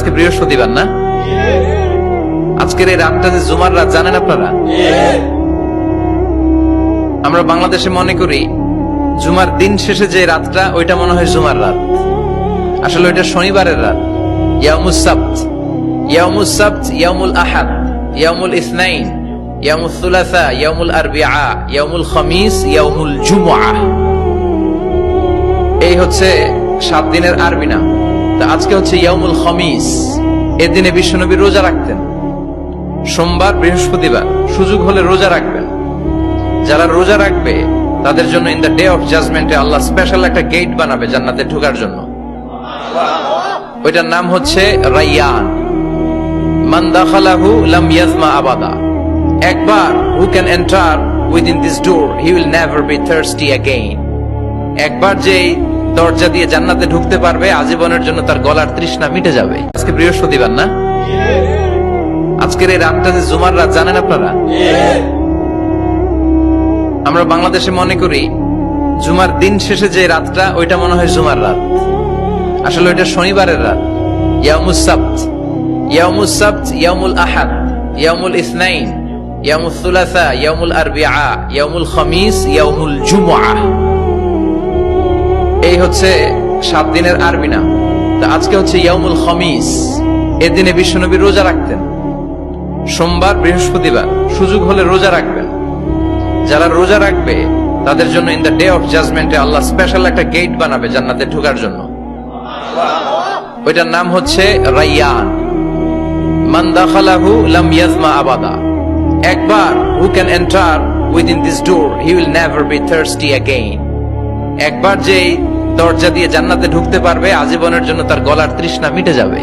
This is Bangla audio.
আজকে বৃহস্পতিবার না? আজকের এই রাতটা যে জুমার রাত জানেন আপনারা? আমরা বাংলাদেশে মনে করি জুমার দিন শেষে যে রাতটা ওইটা মনে হয় জুমার রাত, আসলে ওইটা শনিবারের রাত। ইয়াউমুস সাবত, ইয়াউমুস সাবত, ইয়াউমুল আহাদ, ইয়াউমুল ইসনাইন, ইয়াউমুল সুলাসা, ইয়াউমুল আরবিআ, ইয়াউমুল খামিস, ইয়াউমুল জুমআ। এই হচ্ছে 7 দিনের আরবি নাম। তা আজকে হচ্ছে ইয়াউমুল খামিস। এই দিনে বিশ্বনবী রোজা রাখতেন। সোমবার, বৃহস্পতিবার সুযোগ হলে রোজা রাখবেন। যারা রোজা রাখবে তাদের জন্য ইন দ্য ডে অফ জাজমেন্টে আল্লাহ স্পেশাল একটা গেট বানাবে জান্নাতে ঢোকার জন্য। ওইটার নাম হচ্ছে রাইয়ান। মান দাখালাহু লাম ইয়াজমা আবাদা। একবার who can enter within this door he will never be thirsty again. একবার যে দরজা দিয়ে জান্নাতে ঢুকতে পারবে আজীবনের জন্য তার গলার তৃষ্ণা মিটে যাবে। আজকে বৃহস্পতিবার না? আজকের এই রাতটা যে জুমার রাত জানেন আপনারা? আমরা বাংলাদেশে মনে করি জুমার দিন শেষে যে রাতটা ওইটা মনে হয় জুমার রাত, আসলে ওইটা শনিবারের রাত। ইয়াউমুস সাবত, ইয়াউমুস সাবত, ইয়াউমুল আহাদ, ইয়াউমুল ইসনাইন, ইয়াউমুল সুলাসা, ইয়াউমুল আরবিআ, ইয়াউমুল খামিস, ইয়াউমুল জুমআ। এই হচ্ছে 7 দিনের আরবি নাম। তা আজকে হচ্ছে ইয়াউমুল খামিস। এই দিনে বিশ্বনবী রোজা রাখতেন। সোমবার, বৃহস্পতিবার সুযোগ হলে রোজা রাখবেন। যারা রোজা রাখবে তাদের জন্য ইন দ্য ডে অফ জাজমেন্টে আল্লাহ স্পেশাল একটা গেট বানাবে জান্নাতে ঢোকার জন্য। ওইটার নাম হচ্ছে রাইয়ান। মান দাখালাহু লাম ইয়াজমা আবাদা। একবার who can enter within this door he will never be thirsty again. একবার যে দরজা দিয়ে জান্নাতে ঢুকতে পারবে আজীবনের জন্য তার গলার তৃষ্ণা মিটে যাবে।